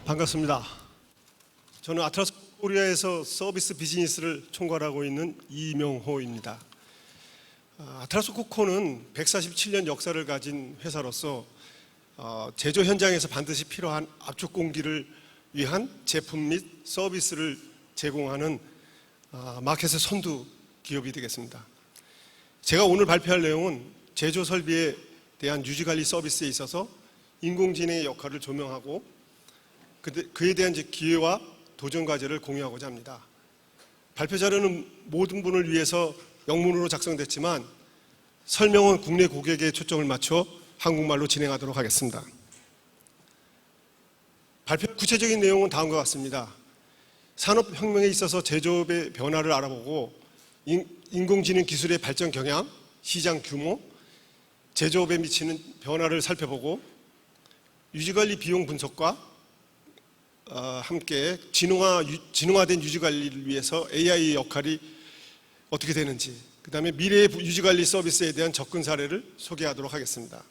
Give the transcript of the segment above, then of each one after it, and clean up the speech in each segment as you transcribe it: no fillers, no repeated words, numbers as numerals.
반갑습니다. 저는 아트라스 코리아에서 서비스 비즈니스를 총괄하고 있는 이명호입니다. 아트라스 코코는 147년 역사를 가진 회사로서 제조 현장에서 반드시 필요한 압축 공기를 위한 제품 및 서비스를 제공하는 마켓의 선두 기업이 되겠습니다. 제가 오늘 발표할 내용은 제조 설비에 대한 유지관리 서비스에 있어서 인공지능의 역할을 조명하고 그에 대한 기회와 도전 과제를 공유하고자 합니다. 발표 자료는 모든 분을 위해서 영문으로 작성됐지만 설명은 국내 고객에 초점을 맞춰 한국말로 진행하도록 하겠습니다. 발표 구체적인 내용은 다음과 같습니다. 산업혁명에 있어서 제조업의 변화를 알아보고 인공지능 기술의 발전 경향, 시장 규모, 제조업에 미치는 변화를 살펴보고 유지관리 비용 분석과 함께 진흥화된 유지관리를 위해서 AI의 역할이 어떻게 되는지, 그 다음에 미래의 유지관리 서비스에 대한 접근 사례를 소개하도록 하겠습니다.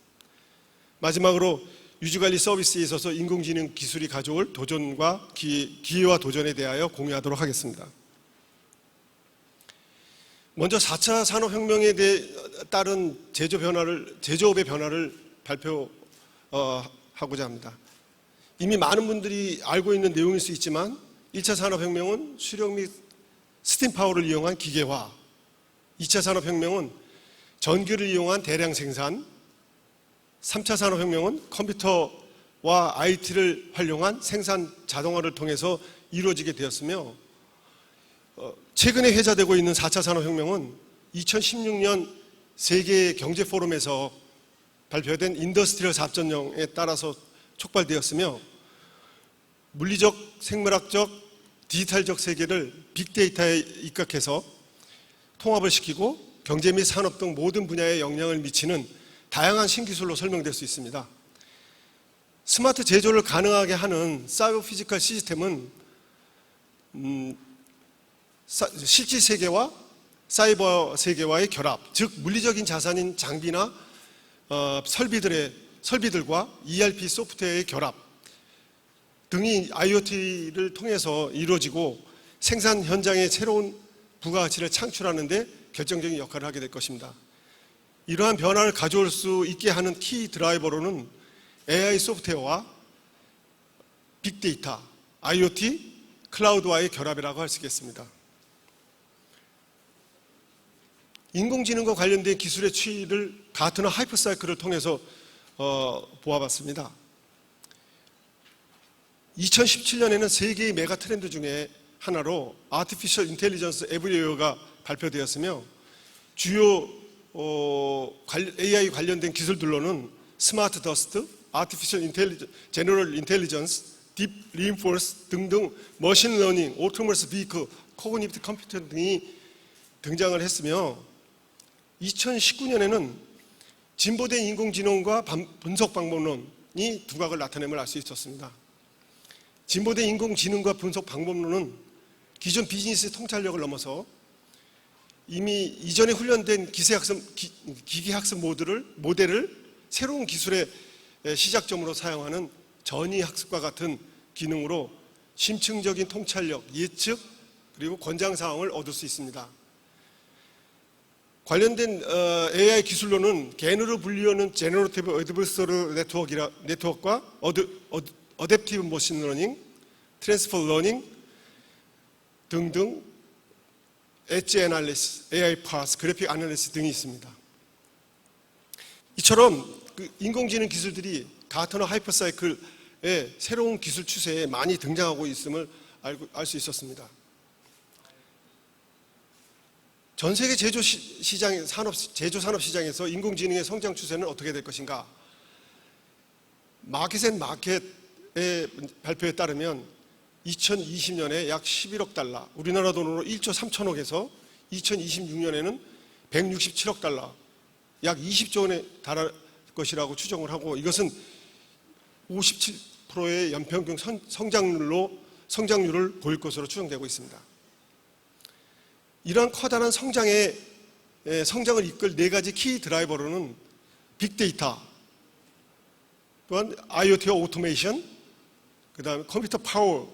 마지막으로 유지관리 서비스에 있어서 인공지능 기술이 가져올 도전과 기회와 도전에 대하여 공유하도록 하겠습니다. 먼저 4차 산업혁명에 따른 제조업의 변화를 발표하고자 합니다. 이미 많은 분들이 알고 있는 내용일 수 있지만 1차 산업혁명은 수력 및 스팀 파워를 이용한 기계화, 2차 산업혁명은 전기를 이용한 대량 생산, 3차 산업혁명은 컴퓨터와 IT를 활용한 생산 자동화를 통해서 이루어지게 되었으며 최근에 회자되고 있는 4차 산업혁명은 2016년 세계 경제 포럼에서 발표된 인더스트리얼 4.0에 따라서 촉발되었으며 물리적, 생물학적, 디지털적 세계를 빅데이터에 입각해서 통합을 시키고 경제 및 산업 등 모든 분야에 영향을 미치는 다양한 신기술로 설명될 수 있습니다. 스마트 제조를 가능하게 하는 사이버 피지컬 시스템은 실제 세계와 사이버 세계와의 결합, 즉 물리적인 자산인 장비나 설비들과 ERP 소프트웨어의 결합 등이 IoT를 통해서 이루어지고 생산 현장에 새로운 부가가치를 창출하는 데 결정적인 역할을 하게 될 것입니다. 이러한 변화를 가져올 수 있게 하는 키 드라이버로는 AI 소프트웨어와 빅데이터, IoT, 클라우드와의 결합이라고 할 수 있겠습니다. 인공지능과 관련된 기술의 추이를 가트너 하이퍼사이클을 통해서 보아봤습니다. 2017년에는 세계의 메가 트렌드 중에 하나로 아티피셜 인텔리전스 에브리웨어가 발표되었으며 주요 AI 관련된 기술들로는 스마트 더스트, 아티피셜 인텔리전스, 제너럴 인텔리전스, 딥 리인포스 등등 머신 러닝, 오토노머스 비클, 코그니티브 컴퓨터 등이 등장을 했으며 2019년에는 진보된 인공지능과 분석 방법론이 두각을 나타냄을 알 수 있었습니다. 진보된 인공지능과 분석 방법론은 기존 비즈니스 통찰력을 넘어서 이미 이전에 훈련된 기계학습 모델을 새로운 기술의 시작점으로 사용하는 전이학습과 같은 기능으로 심층적인 통찰력, 예측, 그리고 권장사항을 얻을 수 있습니다. 관련된 AI 기술로는 개인으로 분류하는 제너러티브 어드버서럴 네트워크와 어댑티브 머신 러닝, 트랜스퍼 러닝 등등 엣지 애널리시스, AI 파스, 그래픽 애널리시스 등이 있습니다. 이처럼 인공지능 기술들이 가트너 하이퍼사이클의 새로운 기술 추세에 많이 등장하고 있음을 알 수 있었습니다. 전 세계 제조 산업 시장에서 인공지능의 성장 추세는 어떻게 될 것인가? 마켓의 발표에 따르면 2020년에 약 11억 달러, 우리나라 돈으로 1조 3천억에서 2026년에는 167억 달러, 약 20조 원에 달할 것이라고 추정을 하고 이것은 57%의 연평균 성장률을 보일 것으로 추정되고 있습니다. 이러한 커다란 성장을 이끌 네 가지 키 드라이버로는 빅데이터, 또한 IoT와 오토메이션, 그다음에 컴퓨터 파워,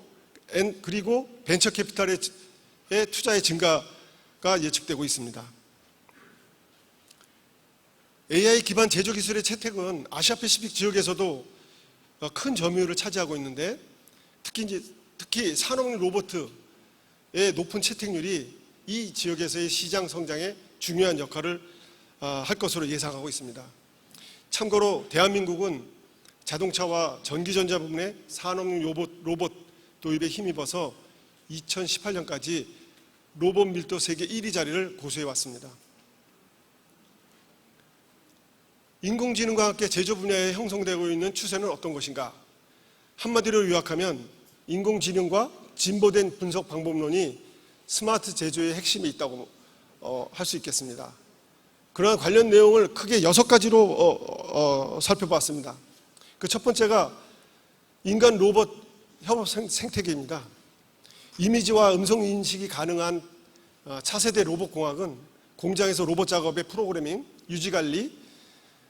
그리고 벤처 캐피탈의 투자의 증가가 예측되고 있습니다. AI 기반 제조 기술의 채택은 아시아 패시픽 지역에서도 큰 점유율을 차지하고 있는데 특히 산업 로봇의 높은 채택률이 이 지역에서의 시장 성장에 중요한 역할을 할 것으로 예상하고 있습니다. 참고로 대한민국은 자동차와 전기전자 부문의 산업용 로봇 도입에 힘입어서 2018년까지 로봇 밀도 세계 1위 자리를 고수해 왔습니다. 인공지능과 함께 제조 분야에 형성되고 있는 추세는 어떤 것인가? 한마디로 요약하면 인공지능과 진보된 분석 방법론이 스마트 제조의 핵심이 있다고 할 수 있겠습니다. 그러한 관련 내용을 크게 6가지로 살펴봤습니다. 그 첫 번째가 인간 로봇 협업 생태계입니다. 이미지와 음성 인식이 가능한 차세대 로봇 공학은 공장에서 로봇 작업의 프로그래밍, 유지관리,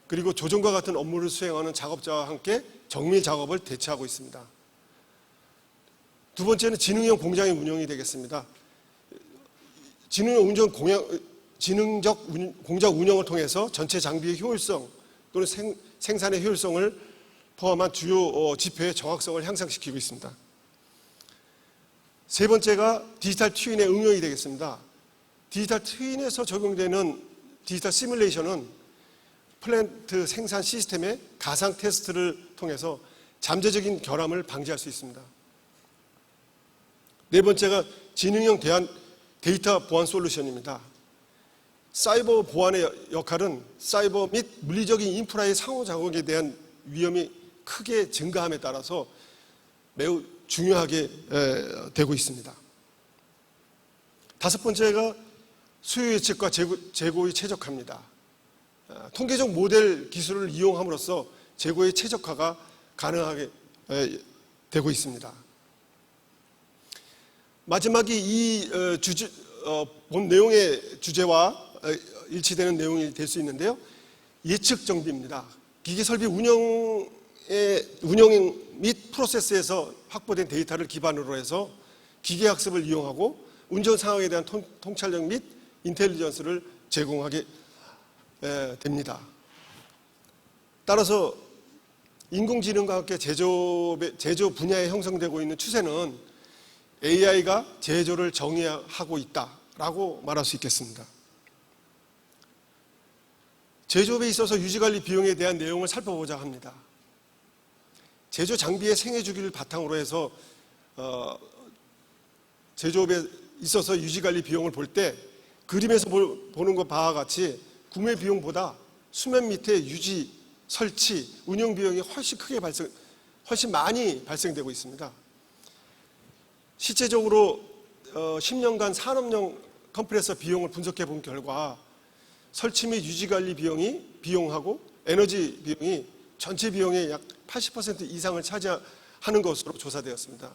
그리고 조종과 같은 업무를 수행하는 작업자와 함께 정밀 작업을 대체하고 있습니다. 두 번째는 지능형 공장의 운영이 되겠습니다. 지능적 공장 운영을 통해서 전체 장비의 효율성 또는 생산의 효율성을 포함한 주요 지표의 정확성을 향상시키고 있습니다. 세 번째가 디지털 트윈의 응용이 되겠습니다. 디지털 트윈에서 적용되는 디지털 시뮬레이션은 플랜트 생산 시스템의 가상 테스트를 통해서 잠재적인 결함을 방지할 수 있습니다. 네 번째가 지능형 데이터 보안 솔루션입니다. 사이버 보안의 역할은 사이버 및 물리적인 인프라의 상호작용에 대한 위험이 크게 증가함에 따라서 매우 중요하게 되고 있습니다. 다섯 번째가 수요 예측과 재고의 최적화입니다. 통계적 모델 기술을 이용함으로써 재고의 최적화가 가능하게 되고 있습니다. 마지막이 이 본 내용의 주제와 일치되는 내용이 될 수 있는데요. 예측 정비입니다. 기계 설비 운영 및 프로세스에서 확보된 데이터를 기반으로 해서 기계 학습을 이용하고 운전 상황에 대한 통찰력 및 인텔리전스를 제공하게 됩니다. 따라서 인공지능과 함께 제조 분야에 형성되고 있는 추세는 AI가 제조를 정의하고 있다라고 말할 수 있겠습니다. 제조업에 있어서 유지관리 비용에 대한 내용을 살펴보자 합니다. 제조 장비의 생애 주기를 바탕으로 해서 제조업에 있어서 유지관리 비용을 볼 때 그림에서 보는 것 바와 같이 구매 비용보다 수면 밑에 유지, 설치, 운영 비용이 훨씬 많이 발생되고 있습니다. 실제적으로 10년간 산업용 컴프레서 비용을 분석해 본 결과 설치 및 유지관리 비용하고 에너지 비용이 전체 비용의 약 80% 이상을 차지하는 것으로 조사되었습니다.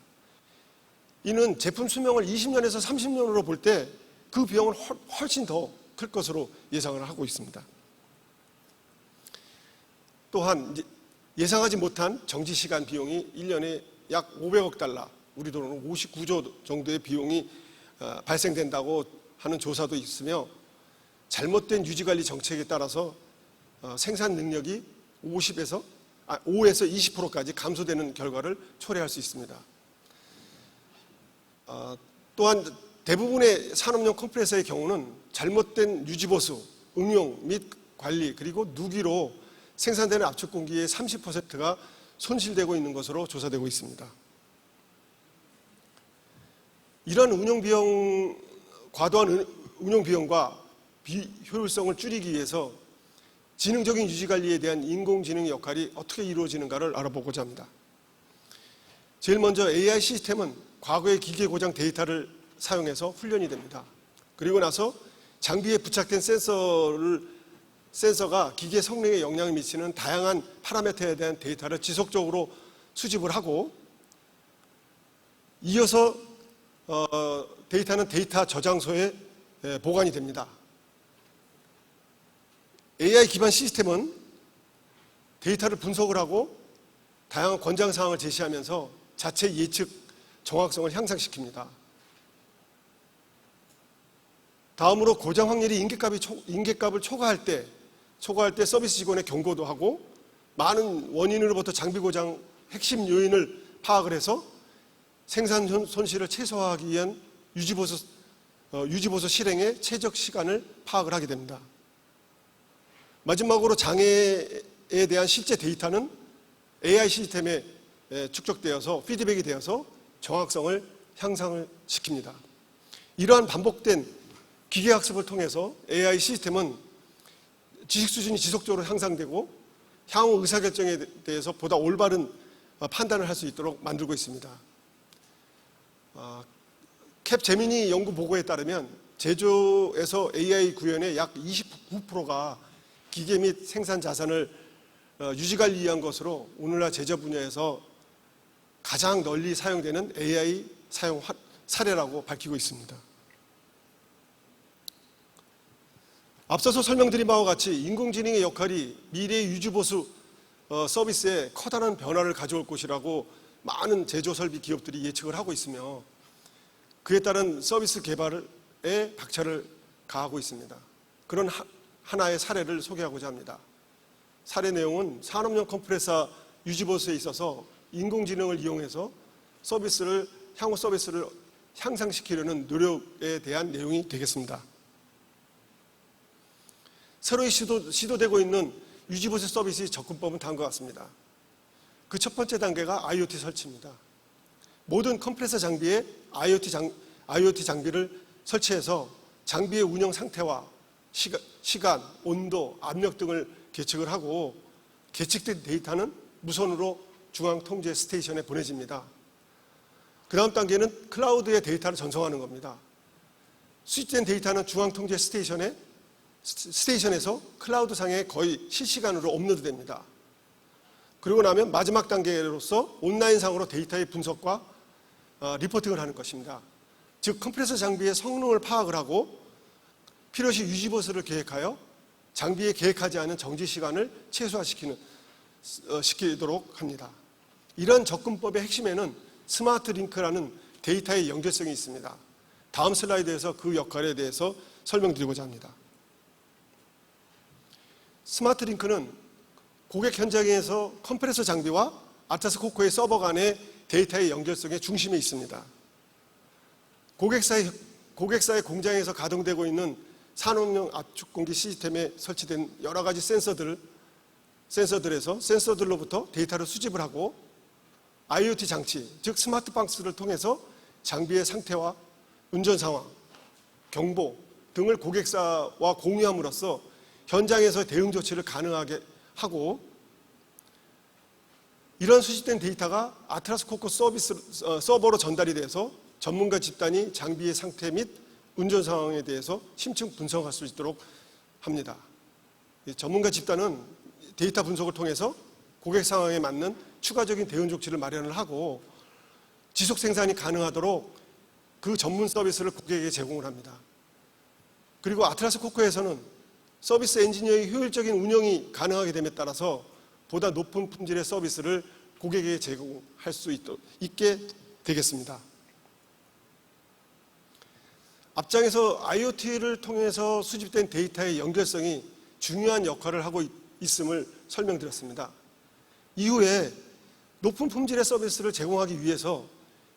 이는 제품 수명을 20년에서 30년으로 볼 때 그 비용은 훨씬 더 클 것으로 예상을 하고 있습니다. 또한 예상하지 못한 정지시간 비용이 1년에 약 500억 달러, 우리 돈으로 59조 정도의 비용이 발생된다고 하는 조사도 있으며 잘못된 유지관리 정책에 따라서 생산 능력이 5에서 20%까지 감소되는 결과를 초래할 수 있습니다. 또한 대부분의 산업용 컴프레서의 경우는 잘못된 유지보수, 응용 및 관리 그리고 누기로 생산되는 압축 공기의 30%가 손실되고 있는 것으로 조사되고 있습니다. 이러한 과도한 운영 비용과 비효율성을 줄이기 위해서 지능적인 유지관리에 대한 인공지능의 역할이 어떻게 이루어지는가를 알아보고자 합니다. 제일 먼저 AI 시스템은 과거의 기계 고장 데이터를 사용해서 훈련이 됩니다. 그리고 나서 장비에 부착된 센서가 기계 성능에 영향을 미치는 다양한 파라미터에 대한 데이터를 지속적으로 수집을 하고 이어서 데이터는 데이터 저장소에 보관이 됩니다. AI 기반 시스템은 데이터를 분석을 하고 다양한 권장 사항을 제시하면서 자체 예측 정확성을 향상시킵니다. 다음으로 고장 확률이 인계값을 초과할 때 서비스 직원의 경고도 하고, 많은 원인으로부터 장비 고장 핵심 요인을 파악을 해서 생산 손실을 최소화하기 위한 유지보수 실행의 최적 시간을 파악을 하게 됩니다. 마지막으로 장애에 대한 실제 데이터는 AI 시스템에 축적되어서 피드백이 되어서 정확성을 향상을 시킵니다. 이러한 반복된 기계학습을 통해서 AI 시스템은 지식 수준이 지속적으로 향상되고 향후 의사결정에 대해서 보다 올바른 판단을 할 수 있도록 만들고 있습니다. 캡제미니 연구 보고에 따르면 제조에서 AI 구현의 약 29%가 기계 및 생산 자산을 유지관리 위한 것으로 오늘날 제조 분야에서 가장 널리 사용되는 AI 사용 사례라고 밝히고 있습니다. 앞서서 설명드린 바와 같이 인공지능의 역할이 미래의 유지보수 서비스에 커다란 변화를 가져올 것이라고 많은 제조설비 기업들이 예측을 하고 있으며, 그에 따른 서비스 개발에 박차를 가하고 있습니다. 그런 하나의 사례를 소개하고자 합니다. 사례 내용은 산업용 컴프레서 유지보수에 있어서 인공지능을 이용해서 향후 서비스를 향상시키려는 노력에 대한 내용이 되겠습니다. 새로이 시도되고 있는 유지보수 서비스 접근법은 다음과 같습니다. 그 첫 번째 단계가 IoT 설치입니다. 모든 컴프레서 장비에 IoT 장비를 설치해서 장비의 운영 상태와 시간, 온도, 압력 등을 계측을 하고, 계측된 데이터는 무선으로 중앙 통제 스테이션에 보내집니다. 그 다음 단계는 클라우드에 데이터를 전송하는 겁니다. 수집된 데이터는 중앙 통제 스테이션에서 클라우드상에 거의 실시간으로 업로드됩니다. 그리고 나면 마지막 단계로서 온라인상으로 데이터의 분석과 리포팅을 하는 것입니다. 즉 컴프레서 장비의 성능을 파악을 하고 필요시 유지보수를 계획하여 장비에 계획하지 않은 정지 시간을 최소화시키도록 합니다. 이런 접근법의 핵심에는 스마트 링크라는 데이터의 연결성이 있습니다. 다음 슬라이드에서 그 역할에 대해서 설명드리고자 합니다. 스마트 링크는 고객 현장에서 컴프레서 장비와 아트라스 코코의 서버 간의 데이터의 연결성의 중심에 있습니다. 고객사의 공장에서 가동되고 있는 산업용 압축 공기 시스템에 설치된 여러 가지 센서들로부터 데이터를 수집을 하고 IoT 장치, 즉 스마트 박스를 통해서 장비의 상태와 운전 상황, 경보 등을 고객사와 공유함으로써 현장에서 대응 조치를 가능하게 하고, 이런 수집된 데이터가 아트라스 코코 서버로 전달이 돼서 전문가 집단이 장비의 상태 및 운전 상황에 대해서 심층 분석할 수 있도록 합니다. 전문가 집단은 데이터 분석을 통해서 고객 상황에 맞는 추가적인 대응 조치를 마련을 하고 지속 생산이 가능하도록 그 전문 서비스를 고객에게 제공을 합니다. 그리고 아트라스 코코에서는 서비스 엔지니어의 효율적인 운영이 가능하게 됨에 따라서 보다 높은 품질의 서비스를 고객에게 제공할 수 있게 되겠습니다. 앞장에서 IoT를 통해서 수집된 데이터의 연결성이 중요한 역할을 하고 있음을 설명드렸습니다. 이후에 높은 품질의 서비스를 제공하기 위해서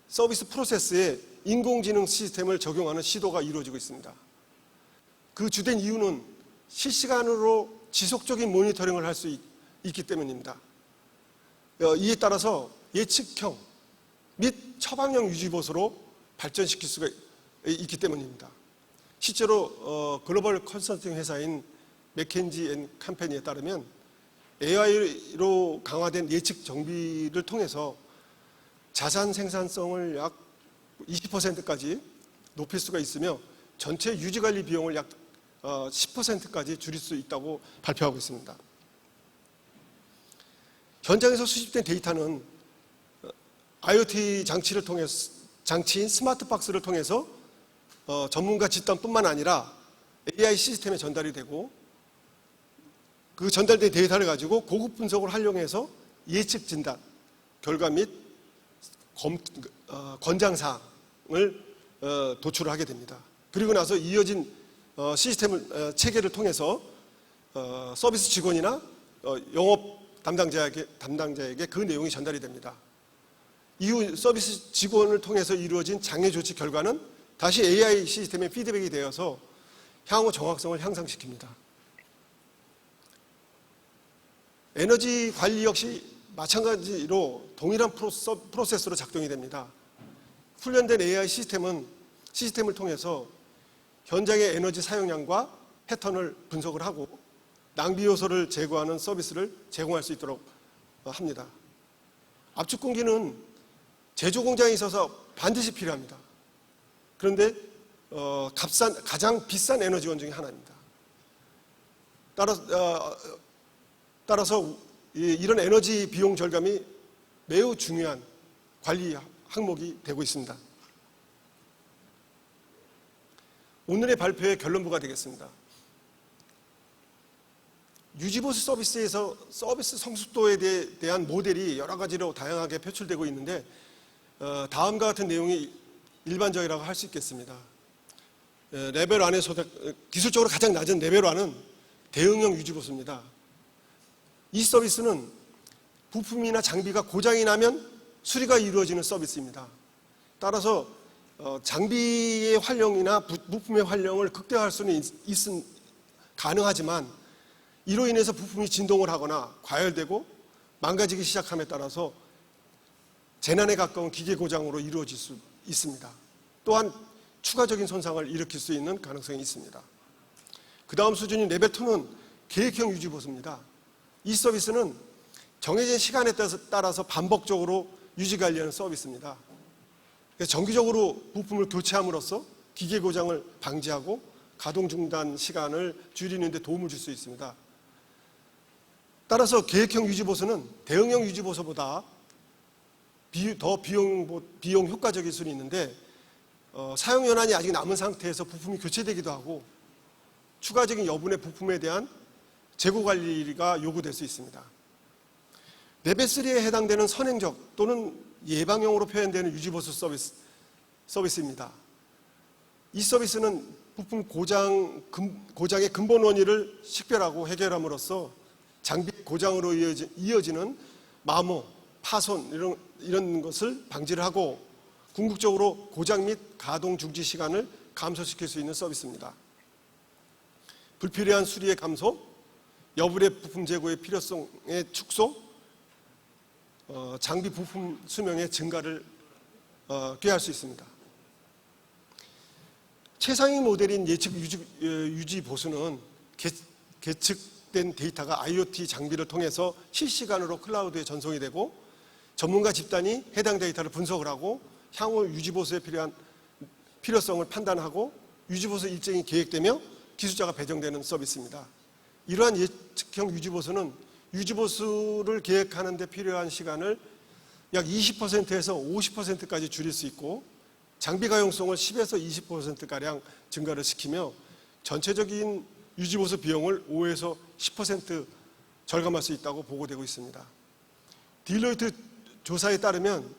서비스 프로세스에 인공지능 시스템을 적용하는 시도가 이루어지고 있습니다. 그 주된 이유는 실시간으로 지속적인 모니터링을 할 수 있기 때문입니다. 이에 따라서 예측형 및 처방형 유지보수로 발전시킬 수가 있기 때문입니다. 실제로 글로벌 컨설팅 회사인 맥켄지 앤 컴퍼니에 따르면 AI로 강화된 예측 정비를 통해서 자산 생산성을 약 20%까지 높일 수가 있으며 전체 유지관리 비용을 약 10%까지 줄일 수 있다고 발표하고 있습니다. 현장에서 수집된 데이터는 IoT 장치인 스마트 박스를 통해서 전문가 집단뿐만 아니라 AI 시스템에 전달이 되고, 그 전달된 데이터를 가지고 고급 분석을 활용해서 예측 진단 결과 및 권장사항을 도출을 하게 됩니다. 그리고 나서 이어진 체계를 통해서 서비스 직원이나 영업 담당자에게 그 내용이 전달이 됩니다. 이후 서비스 직원을 통해서 이루어진 장애 조치 결과는 다시 AI 시스템에 피드백이 되어서 향후 정확성을 향상시킵니다. 에너지 관리 역시 마찬가지로 동일한 프로세스로 작동이 됩니다. 훈련된 AI 시스템을 통해서 현장의 에너지 사용량과 패턴을 분석을 하고 낭비 요소를 제거하는 서비스를 제공할 수 있도록 합니다. 압축공기는 제조 공장에 있어서 반드시 필요합니다. 그런데 가장 비싼 에너지원 중에 하나입니다. 따라서 이런 에너지 비용 절감이 매우 중요한 관리 항목이 되고 있습니다. 오늘의 발표의 결론부가 되겠습니다. 유지보수 서비스에서 서비스 성숙도에 대한 모델이 여러 가지로 다양하게 표출되고 있는데 다음과 같은 내용이 일반적이라고 할 수 있겠습니다. 레벨 1에서 기술적으로 가장 낮은 레벨 1은 대응형 유지보수입니다. 이 서비스는 부품이나 장비가 고장이 나면 수리가 이루어지는 서비스입니다. 따라서 장비의 활용이나 부품의 활용을 극대화할 수는 가능하지만 이로 인해서 부품이 진동을 하거나 과열되고 망가지기 시작함에 따라서 재난에 가까운 기계 고장으로 이루어질 수 있습니다. 또한 추가적인 손상을 일으킬 수 있는 가능성이 있습니다. 그 다음 수준인 레벨 2는 계획형 유지보수입니다. 이 서비스는 정해진 시간에 따라서 반복적으로 유지관리하는 서비스입니다. 정기적으로 부품을 교체함으로써 기계 고장을 방지하고 가동 중단 시간을 줄이는 데 도움을 줄 수 있습니다. 따라서 계획형 유지보수는 대응형 유지보수보다 더 비용 효과적일 수는 있는데 사용 연한이 아직 남은 상태에서 부품이 교체되기도 하고 추가적인 여분의 부품에 대한 재고 관리가 요구될 수 있습니다. 레벨 3에 해당되는 선행적 또는 예방형으로 표현되는 유지보수 서비스입니다. 이 서비스는 부품 고장의 근본 원인을 식별하고 해결함으로써 장비 고장으로 이어지는 마모, 파손 이런 것을 방지를 하고 궁극적으로 고장 및 가동 중지 시간을 감소시킬 수 있는 서비스입니다. 불필요한 수리의 감소, 여분의 부품 재고의 필요성의 축소, 장비 부품 수명의 증가를 꾀할 수 있습니다. 최상위 모델인 예측 유지 보수는 계측된 데이터가 IoT 장비를 통해서 실시간으로 클라우드에 전송이 되고 전문가 집단이 해당 데이터를 분석을 하고 향후 유지보수에 필요한 필요성을 판단하고 유지보수 일정이 계획되며 기술자가 배정되는 서비스입니다. 이러한 예측형 유지보수는 유지보수를 계획하는 데 필요한 시간을 약 20%에서 50%까지 줄일 수 있고 장비 가용성을 10에서 20%가량 증가를 시키며 전체적인 유지보수 비용을 5에서 10% 절감할 수 있다고 보고되고 있습니다. 딜로이트 조사에 따르면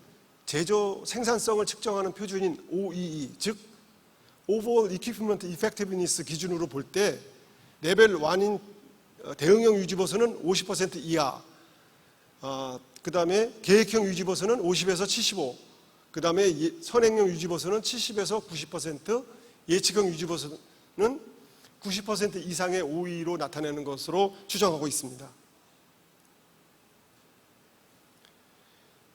제조 생산성을 측정하는 표준인 OEE, 즉 Overall Equipment Effectiveness 기준으로 볼 때 레벨 1인 대응형 유지보수는 50% 이하, 그 다음에 계획형 유지보수는 50에서 75, 그 다음에 선행형 유지보수는 70에서 90%, 예측형 유지보수는 90% 이상의 OE로 나타내는 것으로 추정하고 있습니다.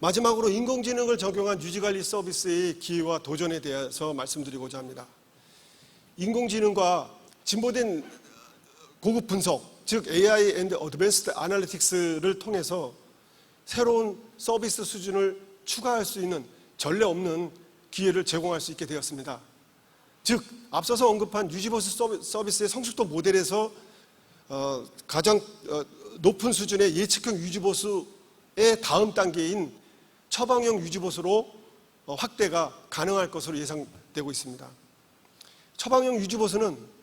마지막으로 인공지능을 적용한 유지관리 서비스의 기회와 도전에 대해서 말씀드리고자 합니다. 인공지능과 진보된 고급 분석, 즉 AI and Advanced Analytics를 통해서 새로운 서비스 수준을 추가할 수 있는 전례 없는 기회를 제공할 수 있게 되었습니다. 즉 앞서서 언급한 유지보수 서비스의 성숙도 모델에서 가장 높은 수준의 예측형 유지보수의 다음 단계인 처방형 유지보수로 확대가 가능할 것으로 예상되고 있습니다. 처방형 유지보수는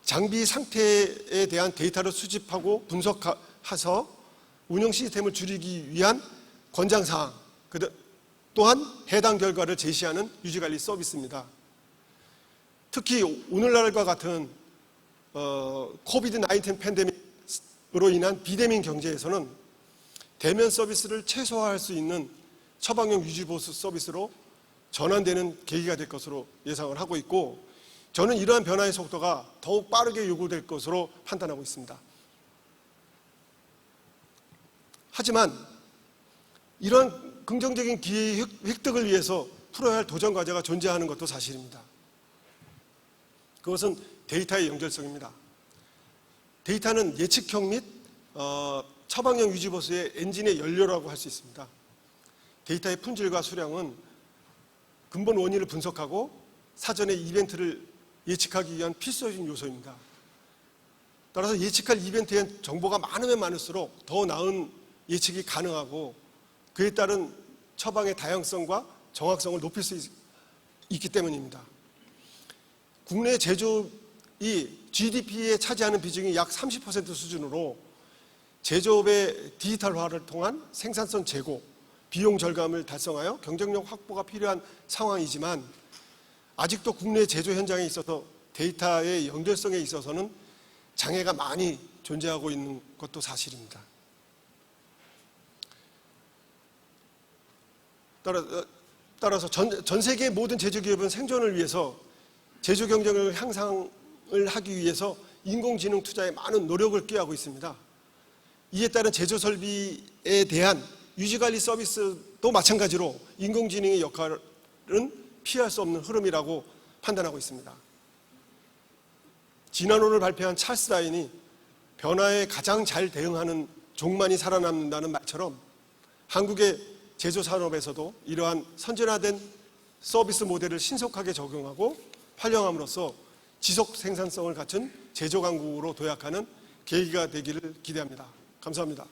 장비 상태에 대한 데이터를 수집하고 분석해서 운영 시스템을 줄이기 위한 권장사항, 또한 해당 결과를 제시하는 유지관리 서비스입니다. 특히 오늘날과 같은 코비드-19 팬데믹으로 인한 비대면 경제에서는 대면 서비스를 최소화할 수 있는 처방용 유지보수 서비스로 전환되는 계기가 될 것으로 예상을 하고 있고, 저는 이러한 변화의 속도가 더욱 빠르게 요구될 것으로 판단하고 있습니다. 하지만 이러한 긍정적인 기회의 획득을 위해서 풀어야 할 도전 과제가 존재하는 것도 사실입니다. 그것은 데이터의 연결성입니다. 데이터는 예측형 및 처방형 유지보수의 엔진의 연료라고 할 수 있습니다. 데이터의 품질과 수량은 근본 원인을 분석하고 사전에 이벤트를 예측하기 위한 필수적인 요소입니다. 따라서 예측할 이벤트에 정보가 많으면 많을수록 더 나은 예측이 가능하고 그에 따른 처방의 다양성과 정확성을 높일 수 있기 때문입니다. 국내 제조업이 GDP에 차지하는 비중이 약 30% 수준으로 제조업의 디지털화를 통한 생산성 제고, 비용 절감을 달성하여 경쟁력 확보가 필요한 상황이지만 아직도 국내 제조 현장에 있어서 데이터의 연결성에 있어서는 장애가 많이 존재하고 있는 것도 사실입니다. 따라서 전 세계 모든 제조기업은 생존을 위해서 제조 경쟁력을 향상을 하기 위해서 인공지능 투자에 많은 노력을 기하고 있습니다. 이에 따른 제조 설비에 대한 유지관리 서비스도 마찬가지로 인공지능의 역할은 피할 수 없는 흐름이라고 판단하고 있습니다. 지난해를 발표한 찰스 라인이 변화에 가장 잘 대응하는 종만이 살아남는다는 말처럼 한국의 제조 산업에서도 이러한 선진화된 서비스 모델을 신속하게 적용하고 활용함으로써 지속 생산성을 갖춘 제조 강국으로 도약하는 계기가 되기를 기대합니다. 감사합니다.